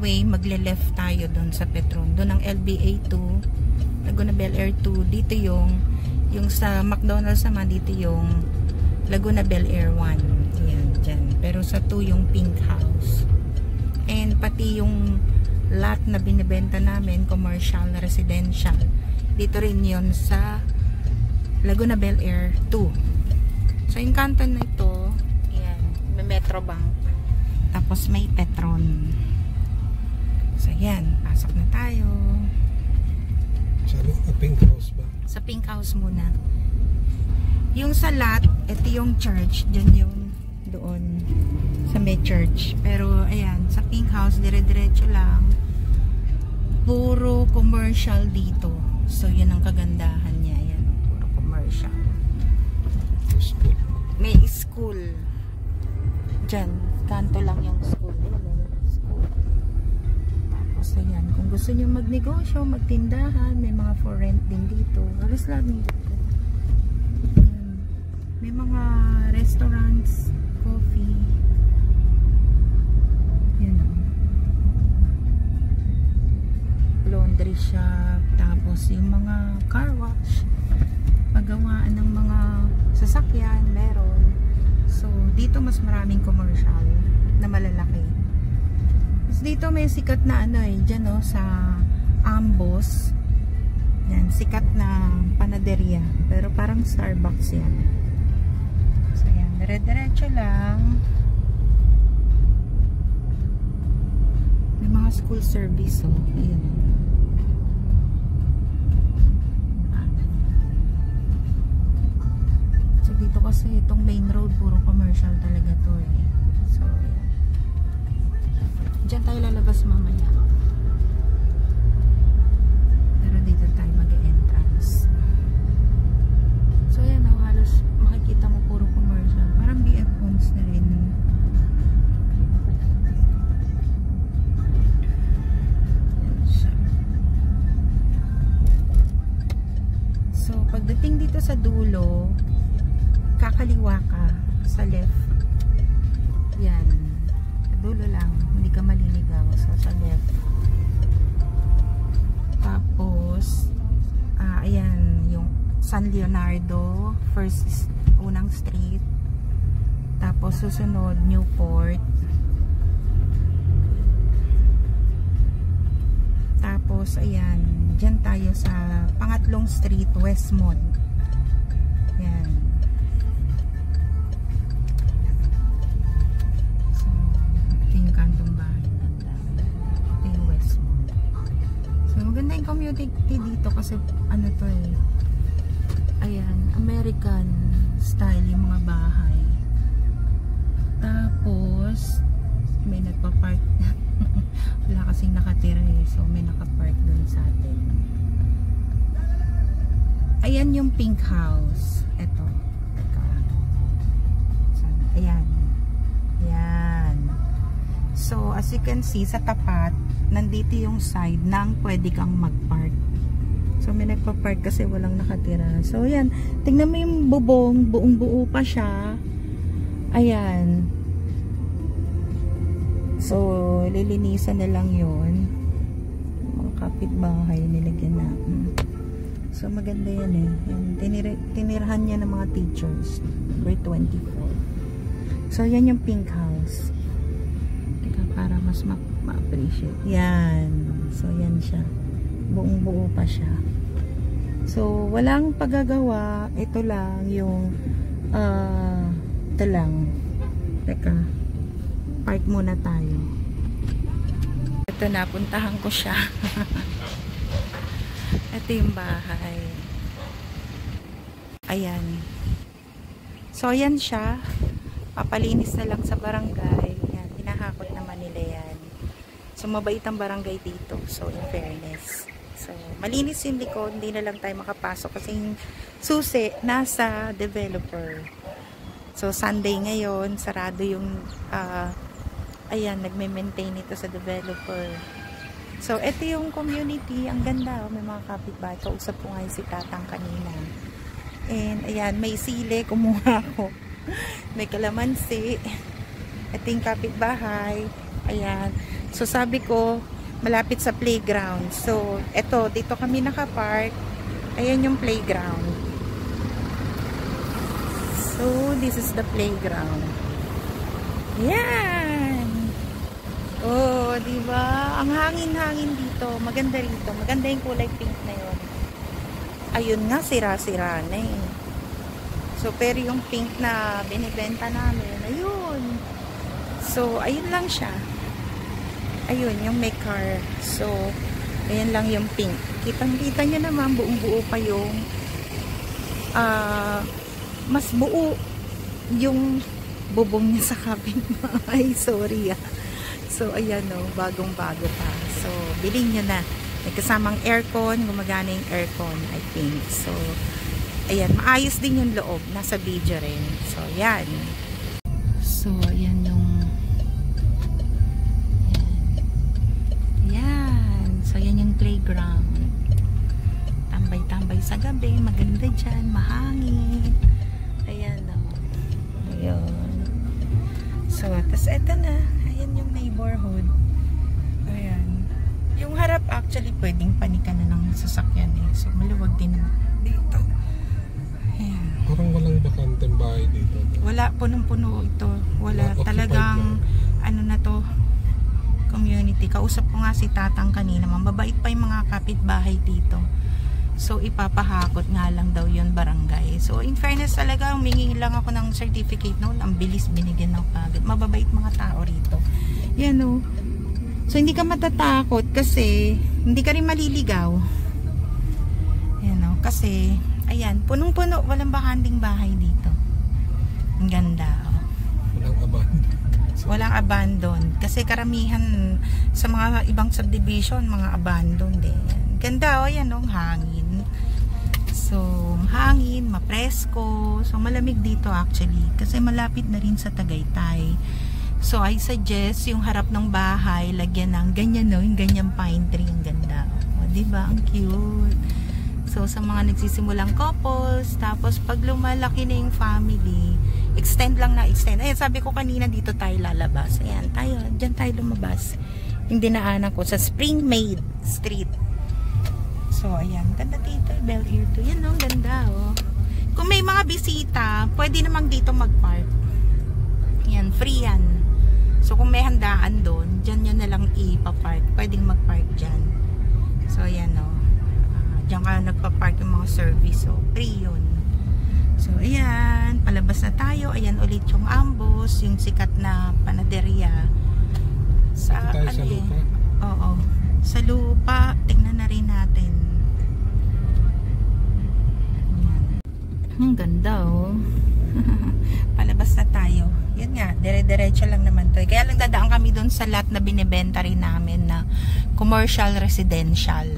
way, magle-left tayo doon sa Petron. Doon ang LBA 2, Laguna Bel Air 2. Dito yung sa McDonald's naman, dito yung Laguna Bel Air 1. Ayan, dyan. Pero sa 2 yung Pink House. And pati yung lot na binibenta namin, commercial, residential. Dito rin yun sa Laguna Bel Air 2. So yung kanto na ito, ayan, may Metrobank. Tapos may Petron. So yan, pasok na tayo. Sa Pink House ba? Sa Pink House muna. Yung sa lot, ito yung church, dyan yung doon sa may church. Pero ayan, sa Pink House, dire-diretso lang. Puro commercial dito. So yun ang kagandahan niya. Ayan, puro commercial. May school. Dyan, kanto lang yung school. Tapos ayan, kung gusto nyo magnegosyo, magtindahan, may mga for rent din dito. Halos lahat dito. Ayan. May mga restaurants, coffee. Yan o. Laundry shop. Tapos yung mga car wash. Paggawaan ng mga sasakyan, meron. So, dito mas maraming commercial na malalaki. Tapos dito may sikat na ano dyan sa Ambos. Yan, sikat na panaderia. Pero parang Starbucks yan. So, yan, dire-diretso lang. May mga school service, ayan. Dito kasi itong main road puro commercial talaga to So ayan. Diyan tayo lalabas mamaya. Pero dito tayo mag-entrance. So ayan halos makikita mo puro commercial. Parang BF Homes na rin. Ayan siya. So pagdating dito sa dulo, kakaliwa ka sa left. Yan. Sa dulo lang. Hindi ka maliligaw. So, sa left. Tapos, ayan, yung San Leonardo. First, unang street. Tapos, susunod, Newport. Tapos, ayan, dyan tayo sa pangatlong street, Westmont. Yan. Maganda yung community dito kasi ano to ayan, American style yung mga bahay. Tapos may nagpa-park wala kasing nakatira so may nakapark dun sa atin. Ayan yung Pink House. Eto. Ayan. Ayan. So as you can see sa tapat nandito yung side nang pwede kang mag-park. So may nagpa-park kasi walang nakatira. So ayan, tingnan mo yung bubong, buong-buo pa siya. Ayan. So lilinisan na lang yon. Mga kapitbahay nilagyan na. So maganda yan Yan, tinirahan niya ng mga teachers. Grade 24. So yan yung Pink House. Teka, para mas ma-appreciate. Yan. So, yan siya. Buong-buo pa siya. So, walang paggagawa. Ito lang yung ito lang. Teka. Park muna tayo. Ito na. Puntahan ko siya. Ito yung bahay. Ayan. So, ayan siya. Papalinis na lang sa barangay. Yan. Hinahakot naman nila yan. So, mabait ang barangay dito. So, in fairness. So, malinis yung likod. Hindi na lang tayo makapasok kasi yung susi nasa developer. So, Sunday ngayon. Sarado yung ayan, nagme-maintain ito sa developer. So, ito yung community. Ang ganda. May mga kapitbahay. Kausap ko nga si Tatang kanina. And, ayan, may sili. Kumuha ako. May kalamansi. Ito yung kapitbahay. Ayan. So sabi ko, malapit sa playground. So, eto, dito kami nakapark. Ayan yung playground. So, this is the playground. Ayan. Oh, diba? Ang hangin-hangin dito. Maganda rito. Maganda yung kulay pink na yun. Ayun nga, sira-sira na eh. So, pero yung pink na binibenta namin, ayun. So, ayun lang siya. Ayun, yung may car. So, ayan lang yung pink. Kitang-kita nyo naman, buong-buo pa yung mas buo yung bubong niya sa kapitbahay. Sorry ah. So, ayan o, bagong-bago pa. So, bilhin nyo na. May kasamang aircon, gumagana yung aircon, I think. So, ayan, maayos din yung loob. Nasa video rin. So, ayan. So, ayan yung so yan yung playground, tambay-tambay sa gabi, maganda dyan, mahangin, ayan o, ayun. So tas eto na, ayan yung neighborhood, ayan, yung harap actually pwedeng panikan na ng sasakyan eh, so maluwag din dito, ayan. Parang walang bakanteng bahay dito. Wala, punong-puno ito, wala talagang ano na to, community. Kausap ko nga si Tatang kanina, mababait pa yung mga kapitbahay dito. So, ipapahakot nga lang daw yun barangay. So, in fairness talaga, humingi lang ako ng certificate noon. Ang bilis binigyan ng kagad. Mababait mga tao rito. Yan o. So, hindi ka matatakot kasi hindi ka rin maliligaw. Yan o. Kasi, ayan, punong-puno. Walang bakanding bahay dito. Ang ganda o. Walang abandon. Walang abandon. Kasi karamihan sa mga ibang subdivision, mga abandon din. Ganda o, yan o, hangin. So, hangin, mapresko. So, malamig dito actually. Kasi malapit na rin sa Tagaytay. So, I suggest yung harap ng bahay, lagyan ng ganyan o, yung ganyang pine tree. Ang ganda. O, diba? Ang cute. So, sa mga nagsisimulang couples, tapos pag lumalaki na yung family, extend lang na extend. Ayan, sabi ko kanina dito tayo lalabas. Ayan, tayo, dyan tayo lumabas. Yung dinaanan ko sa Springmaid Street. So, ayan, ganda dito, Bel Air 2. Yan o, ganda o. Kung may mga bisita, pwede namang dito mag-park. Yan, free yan. So, kung may handaan doon, dyan nyo na lang ipapark. Pwedeng mag-park dyan. So, ayan o. Diyan ka nagpa-park yung mga service. So, free yun. So, ayan. Palabas na tayo. Ayan ulit yung Ambos. Yung sikat na panaderia. Sa, tayo sa lupa? Oo. Sa lupa. Tingnan na rin natin. Ayan. Ang ganda, oh. Palabas na tayo. Yan nga. Dire-diretso lang naman to. Kaya lang dadaan kami doon sa lot na binibenta rin namin na commercial residential.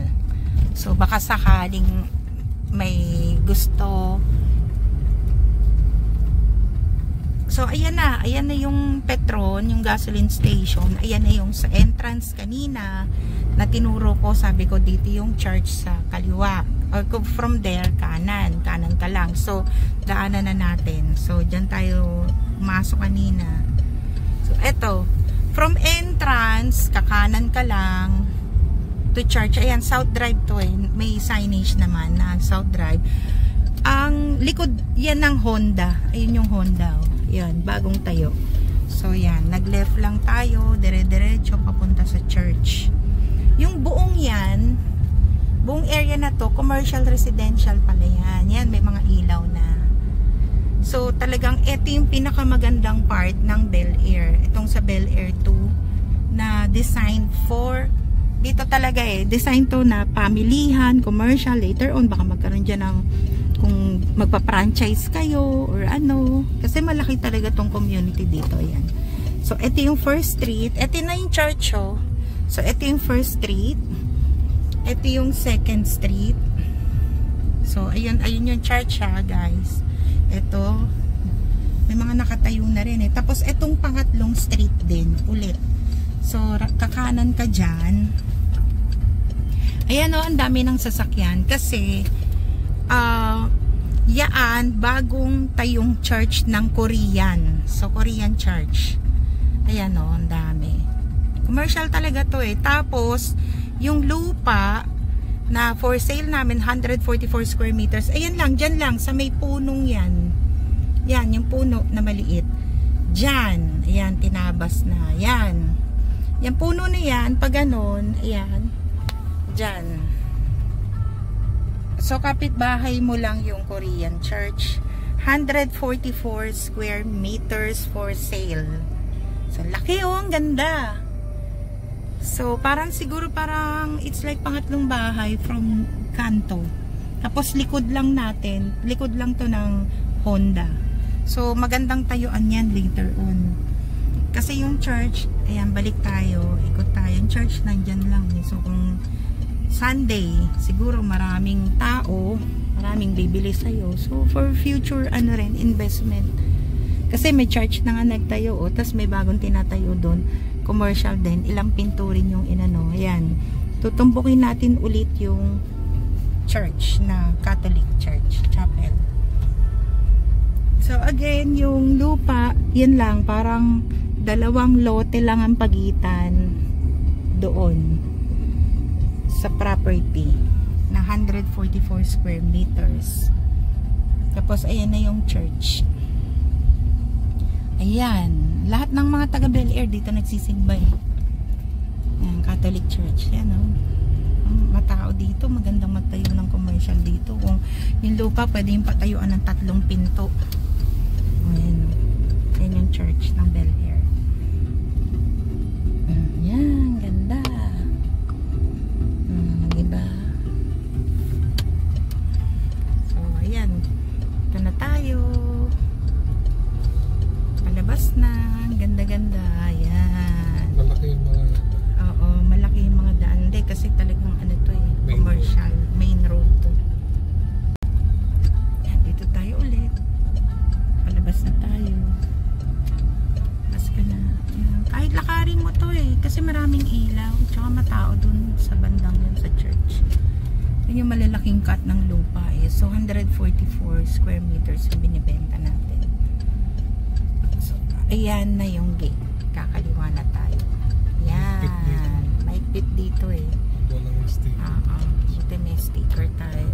So, baka sakaling may gusto. So, ayan na yung Petron, yung gasoline station. Ayan na yung sa entrance kanina na tinuro ko. Sabi ko, dito yung church sa kaliwa. Or from there, kanan ka lang. So, daanan na natin. So, dyan tayo masok kanina. So, eto. From entrance, kakanan ka lang to church. Ayan, South Drive to eh. May signage naman na South Drive. Ang likod, yan ng Honda. Ayun yung Honda. Oh. Yan, bagong tayo. So, yan. Nag-left lang tayo. Dire-diretso papunta sa church. Yung buong yan, buong area na to, commercial residential pala yan. Yan, may mga ilaw na. So, talagang ito yung pinakamagandang part ng Bel Air. Itong sa Bel Air 2 na designed for dito talaga eh, design to na pamilihan, commercial, later on baka magkaroon dyan ng kung magpa-franchise kayo or ano, kasi malaki talaga tong community dito. Ayan. So ito yung first street, ito na yung church oh. So ito yung first street, ito yung second street. So ayun yung church ha guys. Ito may mga nakatayo na rin eh. Tapos itong pangatlong street din ulit. So kakanan ka dyan. Ayan o, ang dami ng sasakyan kasi yaan, bagong tayong church ng Korean. So, Korean church. Ayan o, ang dami. Commercial talaga to eh. Tapos, yung lupa na for sale namin, 144 square meters. Ayan lang, dyan lang, sa may punong yan. Yan, yung puno na maliit. Dyan, ayan, tinabas na. Yan. Yung puno na yan, pag ganun, ayan, dyan. So, kapitbahay mo lang yung Korean church. 144 square meters for sale. So, laki oh, ang ganda. So, parang siguro parang it's like pangatlong bahay from kanto. Tapos, likod lang natin. Likod lang to ng Honda. So, magandang tayuan yan later on. Kasi yung church, ayan, balik tayo. Ikot tayo. Yung church, nandyan lang. So, kung Sunday, siguro maraming tao, maraming bibili sa'yo. So, for future, ano rin, investment. Kasi may church na nga nagtayo, oh, tapos may bagong tinatayo doon. Commercial din. Ilang pinto rin yung inano. Ayan. Tutumbukin natin ulit yung church na Catholic Church, Chapel. So, again, yung lupa, yan lang, parang dalawang lote lang ang pagitan doon sa property na 144 square meters. Tapos ayan na yung church. Ayan, lahat ng mga taga Bel Air dito nagsisimbay. Ayan, Catholic Church. Ayan, oh. Matao dito, magandang magtayo ng commercial dito. Kung yung lupa, pwede yung patayuan ng 3 pinto. Ayan, ayan yung church ng Bel Air. Ayan, ganda. Diba? So, ayan. Ito na tayo. Palabas na. Ganda-ganda. Ayan. Malaki yung mga... Oo, malaki yung mga daan. Hindi, kasi talagang ano to eh. Commercial. Main road to. Ayan, dito tayo ulit. Palabas na tayo. Mas ka na. Ayan. Kahit lakarin mo to eh. Kasi maraming ilaw. Tsaka matao dun sa bandang yun sa church. Yun yung malalaking cut ng lupa eh. So 144 square meters yung binibenta natin. So ayan na yung gate. Kakaliwa na tayo. Yan. Maigpit dito eh. Walang sticker. Buti may sticker tayo.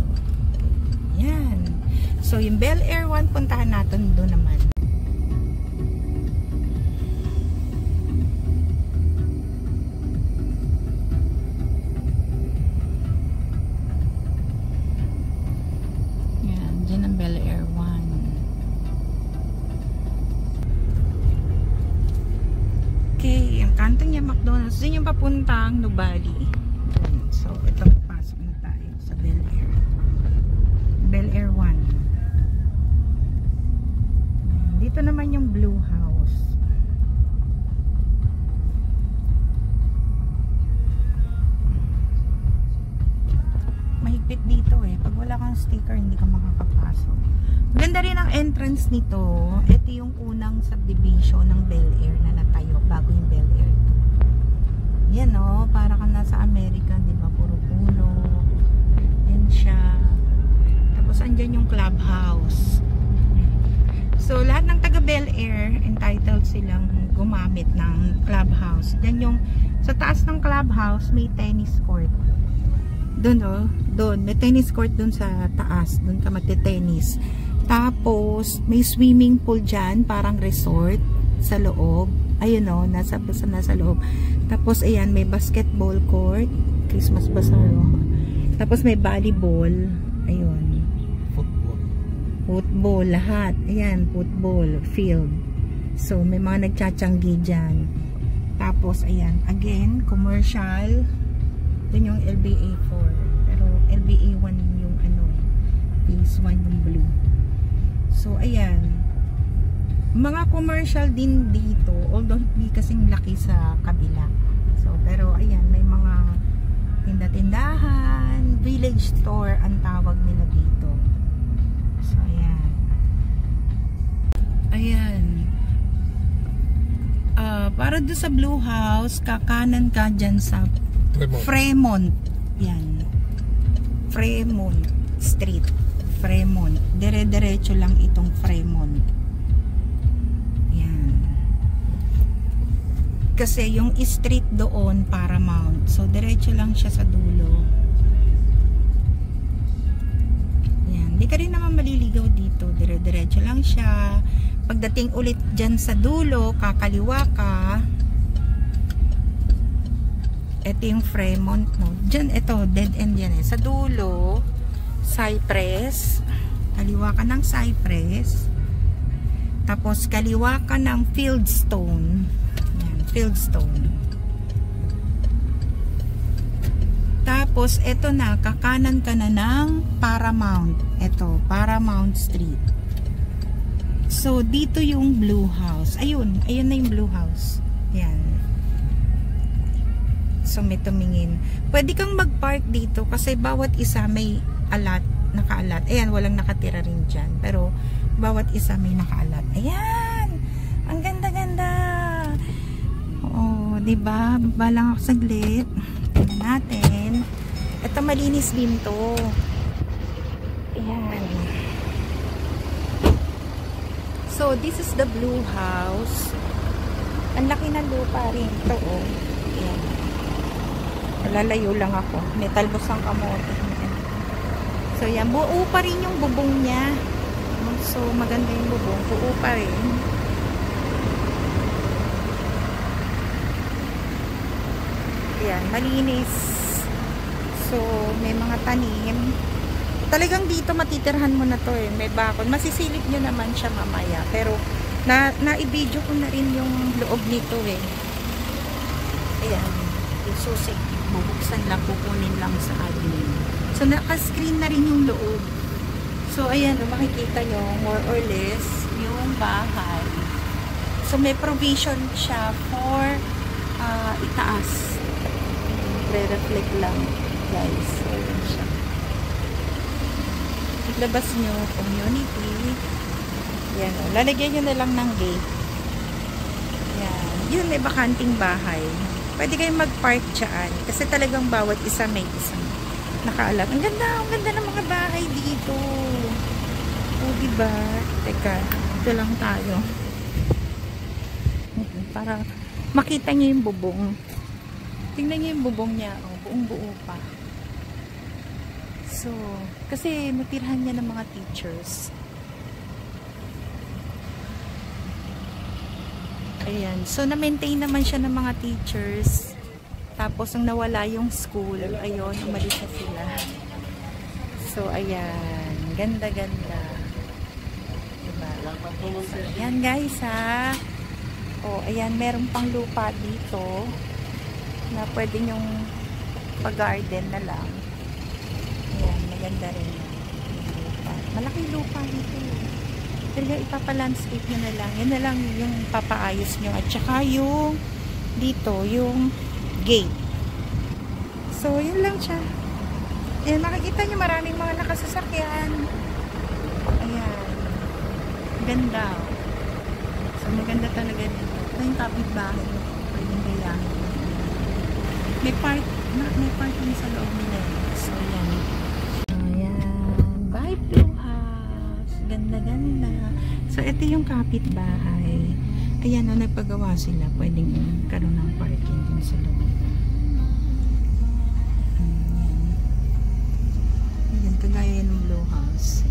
Yan. So yung Bel Air 1 puntahan natin doon naman. Bel Air 1. Okay, ang kanto niya McDonald's. Doon yung papuntang Nubali. So, ito pasok na tayo sa Bel Air. Bel Air 1. Dito naman yung Blue House. Mahigpit dito eh. Pag wala kang sticker, hindi ka makakapasok. Ganda rin ang entrance nito. Ito yung unang subdivision ng Bel Air na natayo bago yung Bel Air. Yan o, para kang nasa Amerika, di ba? Puro puno. Yan siya. Tapos andyan yung clubhouse. So, lahat ng taga Bel Air, entitled silang gumamit ng clubhouse. Yan yung, sa taas ng clubhouse, may tennis court. Doon oh, doon. May tennis court doon sa taas. Doon ka magte-tennis. Tapos, may swimming pool dyan, parang resort sa loob. Ayun oh, nasa loob. Tapos, ayan, may basketball court. Christmas bazaar oh. Tapos, may volleyball. Ayun. Football, lahat. Ayan, football, field. So, may mga nagtsatsyanggi dyan. Tapos, ayan, again, commercial. Doon yung LBA 4. Pero LBA 1 yung ano, phase 1 yung blue. So, ayan. Mga commercial din dito. Although, hindi kasing laki sa kabila. So, pero ayan, may mga tinda-tindahan. Village store ang tawag nila dito. So, ayan. Ayan. Para doon sa Blue House, kakanan ka dyan sa Fremont. Yan. Fremont Street. Fremont. Dire-diretso lang itong Fremont. Yan. Kasi yung street doon Paramount. So diretso lang siya sa dulo. Yan, di ka rin naman maliligaw dito. Diretso lang siya. Pagdating ulit dyan sa dulo, kakaliwa ka. Ito yung Fremont, no? Dyan, ito, dead end yan eh. Sa dulo, Cypress. Kaliwa ka ng Cypress. Tapos, kaliwa ka ng Fieldstone. Yan, Fieldstone. Tapos, ito na, kakanan ka na ng Paramount. Ito, Paramount Street. So, dito yung Blue House. Ayun, ayun na yung Blue House. Yan. So may tumingin. Pwede kang mag-park dito kasi bawat isa may alat, naka-alat. Ayan, walang nakatira rin dyan. Pero bawat isa may naka-alat. Ayan! Ang ganda-ganda! Oo, diba? Baba lang ako saglit. Tingnan natin. Ito malinis din to. Ayan. So, this is the Blue House. Ang laki ng lupa rin ito, oh. Ayan. Lalayo lang ako. May talbos ang kamote. So, yan. Buo pa rin yung bubong niya. So, maganda yung bubong. Buo pa rin. Yan. Malinis. So, may mga tanim. Talagang dito matitirhan mo na to eh. May bakod. Masisilip nyo naman siya mamaya. Pero, na-i-video ko na rin yung loob nito eh. Ayan. Yung susi. Bubuksan lang, kukunin lang sa admin. So, naka-screen na rin yung loob. So, ayan, makikita nyo, more or less, yung bahay. So, may provision siya for itaas. Re-reflect lang, guys. So, ayan siya. Iglabas nyo, community. Yan, o. Lalagyan nyo na lang ng gate. Yan. Yun, may bakanting bahay. Pwede kayong mag-park dyan. Kasi talagang bawat isa may isang nakaalat. Ang ganda ng mga bahay dito. O, diba? Teka, ito lang tayo. Para makita nyo yung bubong. Tingnan nyo yung bubong niya. O, buong buo pa. So, kasi natirhan niya ng mga teachers. Ayan. So, na-maintain naman siya ng mga teachers. Tapos, nung nawala yung school, ayun, umalis na sila. So, ayan. Ganda-ganda. Diba? So, ayan, guys, ha. O, ayan, meron pang lupa dito na pwede nyong pag-garden na lang. Ayan, maganda rin. Lupa. Malaking lupa dito. Pero ipapa-landscape nyo na lang. Yan na lang yung papaayos nyo. At saka yung dito, yung gate. So, yun lang siya. Ayan, makikita nyo maraming mga nakasasakyan. Ayan. Ganda. So, maganda talaga dito. Ito yung kapitbahay nyo. Pwedeng gayahin. May parking sa loob nila. So, yan. Ayan. Bye, Blue House. Ganda-ganda. So, ito yung kapitbahay. Ayan, nagpagawa sila. Pwedeng karoon ng parking din sa loob. Ayan, kagaya ng Blue House.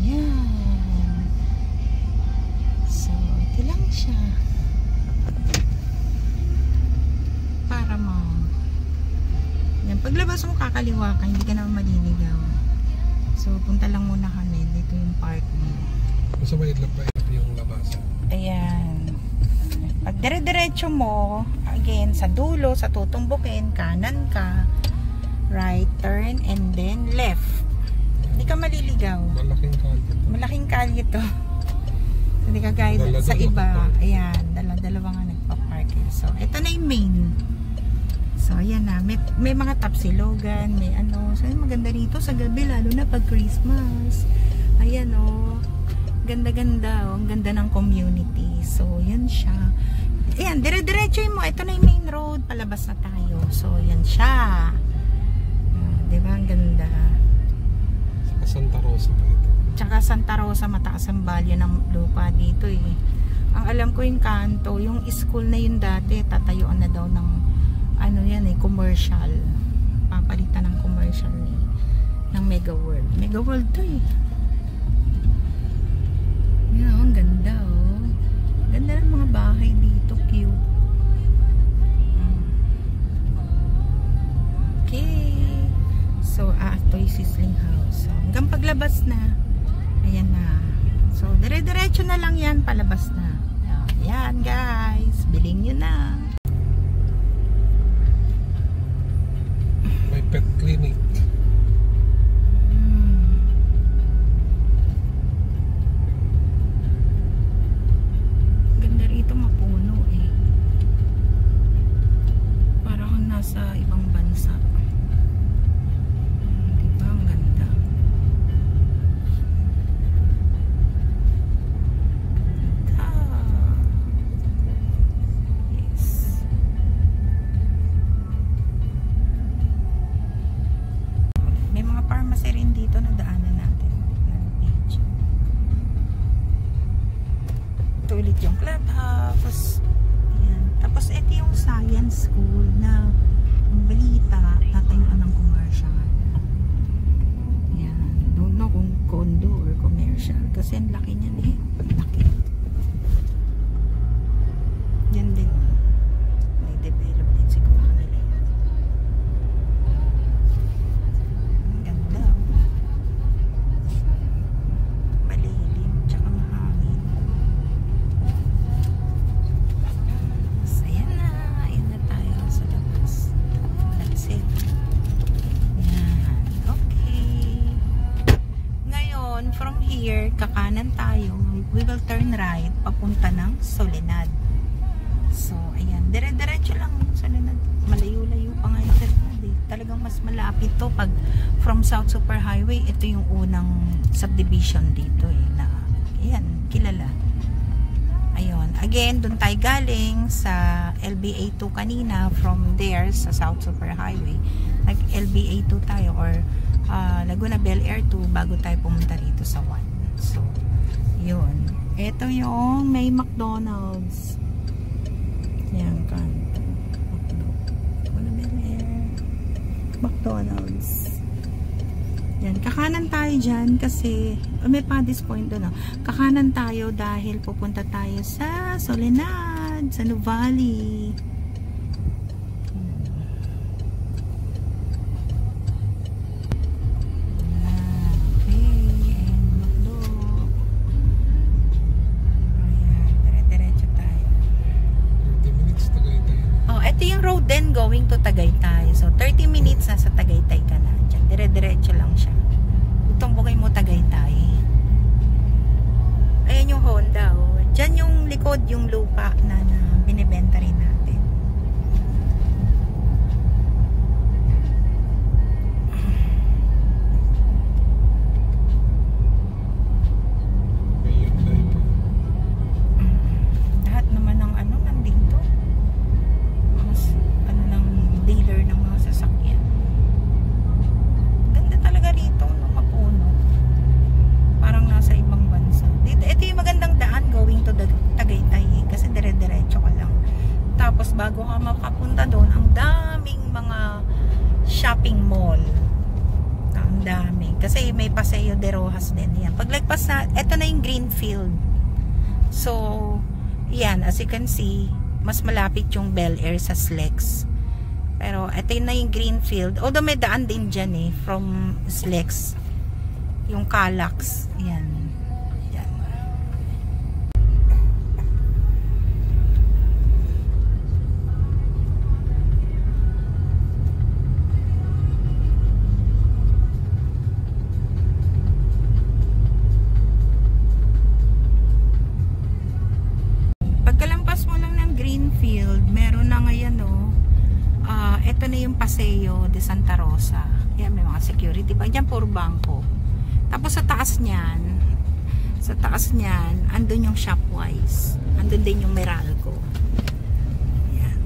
Ayan. So, ito lang siya. Paramount. Yan, paglabas mo kakaliwa ka, hindi ka naman maliligaw. So, punta lang muna kami. Dito yung park mo. Basta may lang pa yung labasan. Ayan. Pag dire-diretso mo, again, sa dulo, sa tutumbukin, kanan ka, right turn, and then left. Hindi ka maliligaw. Malaking kalye. Malaking kalye to. Hindi ka guide sa iba. Ayan, dala-dalawa nga nagpa-park. So, ito na yung main. So, ayan na. May mga tapsilogan, may ano. So, maganda rito sa gabi, lalo na pag Christmas. Ayan, oh. Ganda-ganda, oh. Ang ganda ng community. So, yan siya. Ayan, dire-diretso mo. Ito na yung main road. Palabas na tayo. So, yan siya. Diba? Ang ganda. Saka Santa Rosa pa ito. Tsaka Santa Rosa, mataas ang value ng lupa dito eh. Ang alam ko yung Kanto, yung school na yun dati, tatayuan na daw ng ano yan eh, commercial. Papalitan ng commercial eh, ng Mega World. Mega World to eh. Yan, ang ganda oh. Ganda ng mga bahay dito, cute. Okay. So, ito'y Sizzling House. So, hanggang paglabas na, ayan na. So, dire-diretso na lang yan, palabas na. Ayan guys, biling nyo na. May pet clinic. Ganda rito, mapuno eh. Parang nasa ibang bansa. Diba? Ang ganda. Yes. May mga pharmacy rin dito na daanan natin. Ito ulit yung clubhouse. Ayan. Tapos ito yung science school na ang balita, tatayuan ng commercial. Ayan. Don't know kung condo or commercial. Kasi ang laki niyan eh. Ang laki. Yan din. May develop din siguro nila yan. Ang ganda. Malilim. Tsaka mahangin. So, ayan na. Ayan na tayo sa labas. That's it. Ayan. Okay. Ngayon, from here, kakanan tayo. We will turn right papunta ng Soledad. So, ayan. Dire-diretso lang yung Soledad. Malayo-layo pa nga yung Soledad eh. Talagang mas malapit to pag from South Superhighway. Ito yung unang subdivision dito eh. Na, ayan, kilala. Ayun. Again, dun tayo galing sa LBA2 kanina. From there, sa South Superhighway. Nag-LBA2 tayo or Laguna Bel Air 2 bago tayo pumunta rito sa 1. So, yun. Ito yung may McDonald's. Yan, Kanto. Laguna Bel Air. McDonald's. Yan, kakanan tayo dyan kasi may Paddy's Point doon. Kakanan tayo dahil pupunta tayo sa Soledad, sa Nuvali. Then going to Tagaytay. So 30 minutes na sa Tagaytay ka na. Diyan, dire-diretso lang siya. Tumbukay mo Tagaytay. Ayan yung Honda. Oh. Diyan yung likod yung lupa na binibenta rin natin. Lahat naman ng ano nandito. Dealer ng mga sasakyan. Ganda talaga rito, no? Mapuno. Parang nasa ibang bansa. Ito yung magandang daan going to Tagaytay eh, kasi dire-diretso ka lang. Tapos bago ka makapunta doon, ang daming mga shopping mall. Ang dami. Kasi may Paseo de Rojas din. Yan. Paglagpas na, ito na yung Greenfield. So, yan, as you can see, mas malapit yung Bel Air sa Slex. Pero ito na yung Greenfield. Although may daan din dyan eh. From Slex. Yung Calax. Yan. Yan. Pagkalampas mo lang ng Greenfield, meron na ngayon oh. Ito na yung Paseo de Santa Rosa. Yan, may mga security ba? Diyan puro bangko. Tapos sa taas niyan, andun yung Shopwise. Andun din yung Meralco. Yan.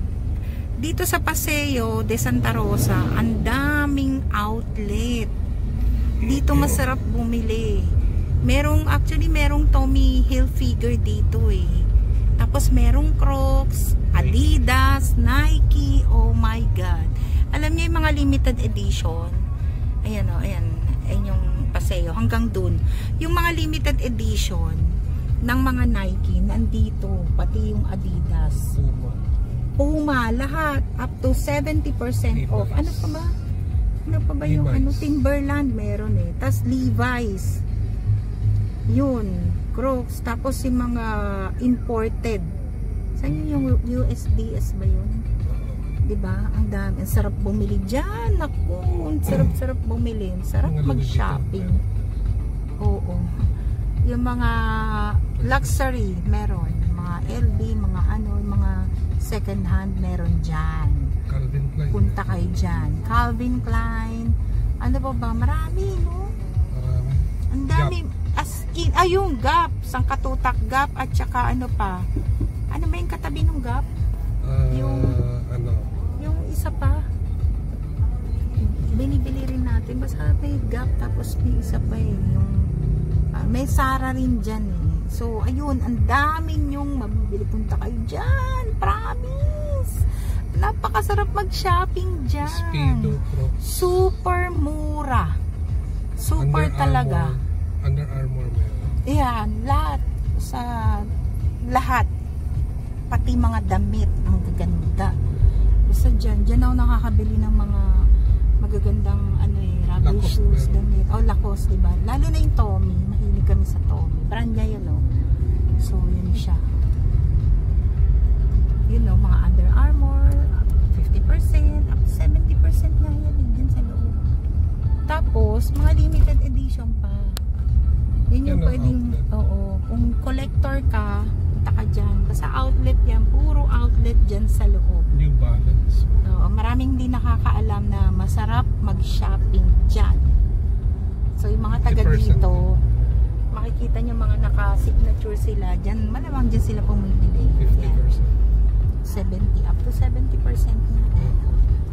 Dito sa Paseo de Santa Rosa, ang daming outlet. Dito masarap bumili. Actually merong Tommy Hilfiger dito eh. Tapos merong Crocs, Adidas, Nike, oh my god. Alam niyo yung mga limited edition. Ayan o, ayan yung paseo hanggang dun. Yung mga limited edition ng mga Nike nandito, pati yung Adidas, Puma, lahat up to 70% off. Ano pa ba? Ano pa ba yung Timberland meron eh. Tas Levi's. Yun, Crocs, tapos yung mga imported. Saan yung USDS ba yun? Diba? Ang dami. Ang sarap bumili dyan. Naku, ang sarap-sarap bumili. Ang sarap mag-shopping. Oo. Yung mga luxury meron. Mga LV, mga mga second hand meron dyan. Calvin Klein. Punta kayo dyan. Calvin Klein. Ano pa ba? Marami, no? Marami. Ang dami. As in, yung Gap. Sangkatutak Gap at saka ano pa. Ano ba yung katabi ng Gap? Yung isa pa. Binibili rin natin. Basta may Gap tapos may isa pa eh. Yung, may Zara rin dyan eh. So, ayun. Ang daming yung mabibili. Punta kayo dyan. Promise. Napakasarap mag-shopping dyan. Speedo, Crocs. Super mura. Super talaga. Under Armour meron. Yan, lahat. Lahat. Pati mga damit. Ang gaganda. Basta dyan ako nakakabili ng mga magagandang rubber shoes, damit. Lacoste, diba? Lalo na yung Tommy. Mahilig kami sa Tommy. Brand niya yun, no? So, yun siya. You know, mga Under Armour, 50%, up to 70% nga yan, dyan sa loob. Tapos, mga limited edition pa. Yun yung pwedeng, kung collector ka, punta ka dyan. Basta outlet yan, puro outlet dyan sa loob. New Balance. Maraming hindi nakakaalam na masarap mag-shopping dyan. So, yung mga taga dito, makikita nyo mga naka-signature sila dyan, malamang dyan sila pumibili. 50%. Yan. 70, up to 70% na.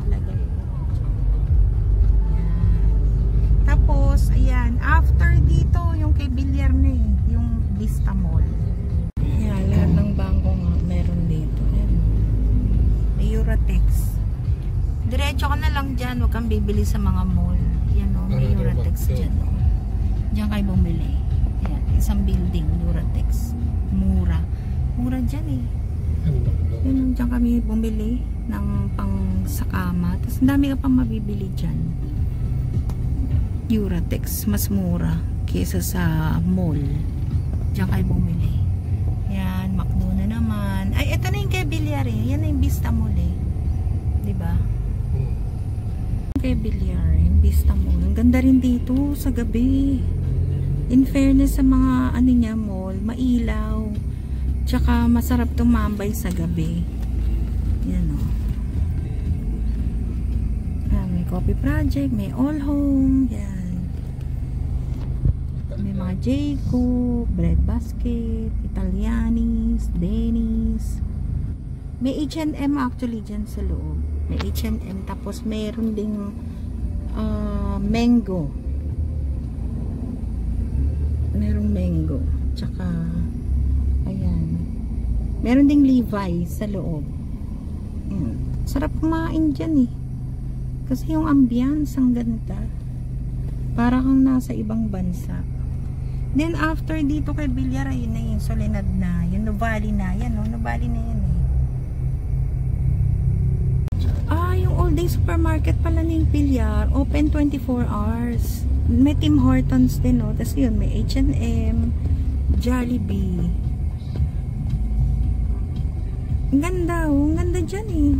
Talaga yun. Tapos, ayan, after dito, yung kay Villar na eh, yung Vista Mall. Ayan, lahat ng bangko nga meron dito. Ayan. May Euratex. Diretso ka na lang dyan, huwag kang bibili sa mga mall. Yan o, may Euratex dyan o. Diyan kayo bumili. Ayan, isang building, Euratex. Mura. Mura dyan eh. Yun, dyan kami bumili ng pang sakama. Tapos dami ka pang mabibili dyan. Euratex, mas mura kesa sa mall. Diyan kayo bumili. Yan, Macdo na naman. Ay, ito na yung kay Villar eh. Yan na yung Vista Mall eh. Diba? Kay Villar, yung Vista Mall. Ang ganda rin dito sa gabi. In fairness sa mga niya mall, mailaw. Tsaka masarap tumambay sa gabi. Yan o. May Coffee Project, may All Home. Yan. May mga Jayco, Bread Basket, Italianis, Dennis. May H&M actually dyan sa loob. May H&M. Tapos mayroon ding Mango. Merong Mango. Tsaka ayan. Meron ding Levi's sa loob. Ayan. Sarap kumain dyan eh. Kasi yung ambience ang ganda. Para kang nasa ibang bansa. Then after dito kay Villar, yun na yung Soledad na. Yung Nuvali na. Yan o, Nuvali na yan eh. Yung all day supermarket pala ni Villar. Open 24 hours. May Tim Hortons din o. Tapos yun, may H&M, Jollibee. Ang ganda o. Ang ganda dyan eh.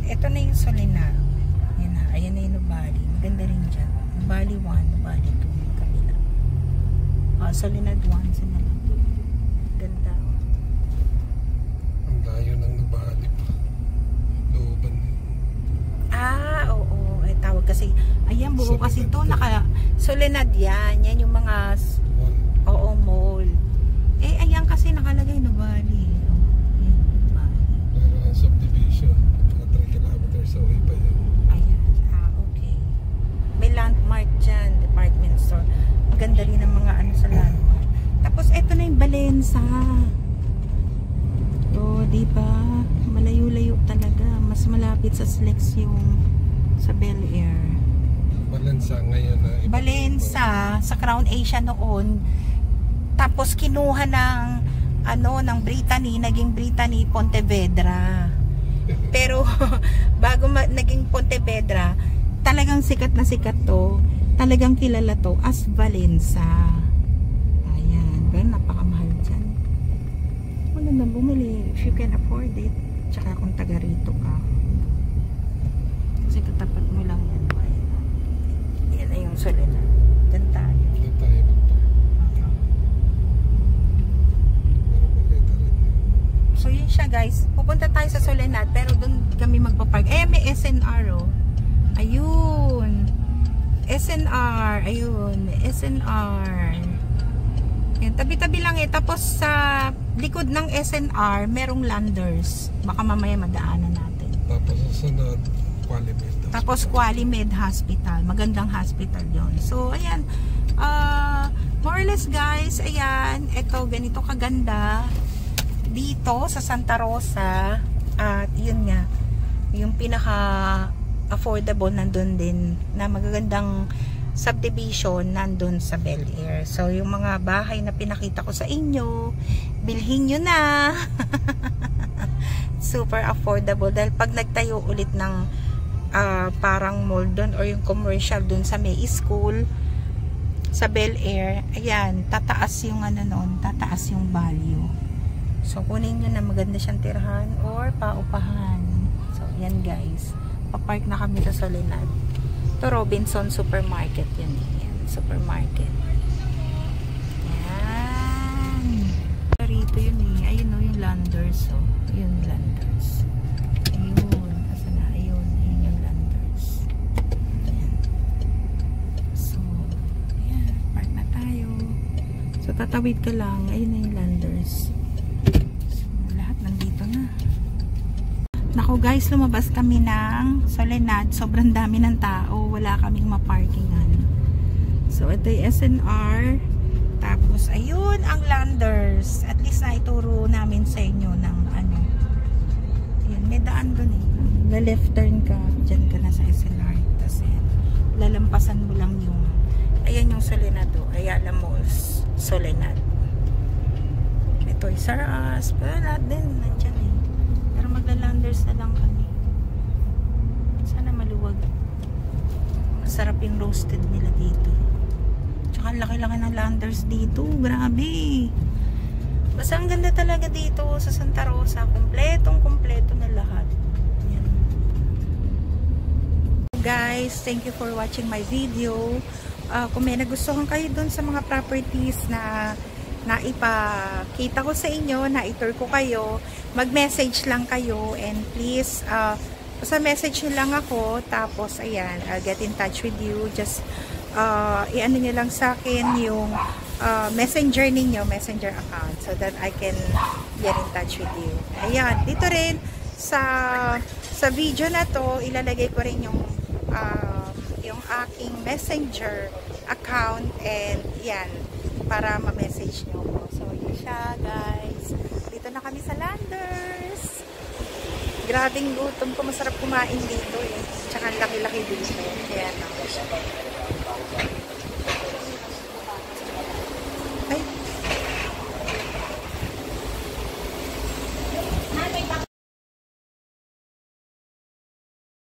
Ito na yung Solinar. Ayan na. Ayan na yung Nubali. Maganda rin dyan. Nubali 1, Nubali 2. Yung kabila. Solinad 1. Sana lang. Ganda. Ang layo ng Nubali pa. Looban. Oo. Ay, tawag kasi. Ayan, buo kasi ito. Solinad yan. Yan yung mga mall. Ayan kasi nakalagay Nubali. Subdivision. 3 kilometers away pa yun. Ayan. ganda rin ng mga ano sa landmark. Tapos eto na yung Balensa. Oh, di ba? Malayo-layo talaga. Mas malapit sa Slex yung sa Bel Air. Balensa ngayon na. Balensa sa Crown Asia noon. Tapos kinuha ng ng Brittany, naging Brittany Pontevedra. Pero bago naging Pontevedra, talagang sikat na sikat to. Talagang kilala to as Balensa. Ayan, pero napakamahal dyan. Maganda bumili if you can afford it. Tsaka kung taga rito ka. Kasi katapat mo lang yan. Yan na yung Soledad. Diyan tayo. Doon tayo So yun siya guys. Pupunta tayo sa Soledad pero doon kami magpapark. May SNR oh. Ayun. SNR. Ayun. SNR. Yan. Tabi-tabi lang eh. Tapos sa likod ng SNR merong Landers. Baka mamaya madaanan natin. Tapos susunod Qualimed. Tapos Qualimed Hospital. Magandang hospital yon. So ayan. More or less guys. Ayan. Ito ganito kaganda. Dito sa Santa Rosa. At yun nga. Yung pinaka affordable nandun din. Na magagandang subdivision nandun sa Bel Air. So yung mga bahay na pinakita ko sa inyo, bilhin nyo na. Super affordable. Dahil pag nagtayo ulit ng parang mall dun or yung commercial dun sa May School sa Bel Air, ayan, tataas yung tataas yung value. So kunin nyo na, maganda siyang tirahan or paupahan. So yan guys, papark na kami sa Soledad. Ito Robinson Supermarket yan. Yan, supermarket. Yan. Rito yun eh. Ayun o, yung Landers. Oh. Ayun, Landers. Ayun. Asa na? Ayun. Ayun yung Landers. Ayan. So, ayan. Park na tayo. So, tatawid ka lang. Ayun na yung Landers. So, lahat nandito na. Nako guys, lumabas kami ng Soledad. Sobrang dami ng tao. Wala kaming maparkingan. So, ito yung SNR. Tapos, ayun ang Landers. At least na ituro namin sa inyo ng Ayun, may daan dun eh. Na-left turn ka. Diyan ka na sa SNR. Tapos, lalampasan mo lang yung ayan yung Soledad. Ayala Malls. Soledad. Ito yung Saras. Pero lahat din. Nandiyan eh. Pero magla-Landers na lang kami. Sana maluwag. Masarap yung roasted nila dito. Tsaka laki-laki ng Landers dito. Grabe. Basta ang ganda talaga dito sa Santa Rosa. Kompletong-kompleto na lahat. Yan. Guys, thank you for watching my video. Kung may nagustuhan kayo dun sa mga properties na naipakita ko sa inyo, na-tour ko kayo, mag-message lang kayo and please, sa message nyo lang ako, tapos ayan, I'll get in touch with you. Just i-ano nyo lang sa akin yung messenger ninyo, messenger account, so that I can get in touch with you. Ayan, dito rin sa video na to, ilalagay ko rin yung aking messenger account and yan, para ma-message nyo ko. So, yun siya guys. Dito na kami sa Landers. Grabing gutom ko. Masarap kumain dito eh. Tsaka laki-laki dito. Kaya na.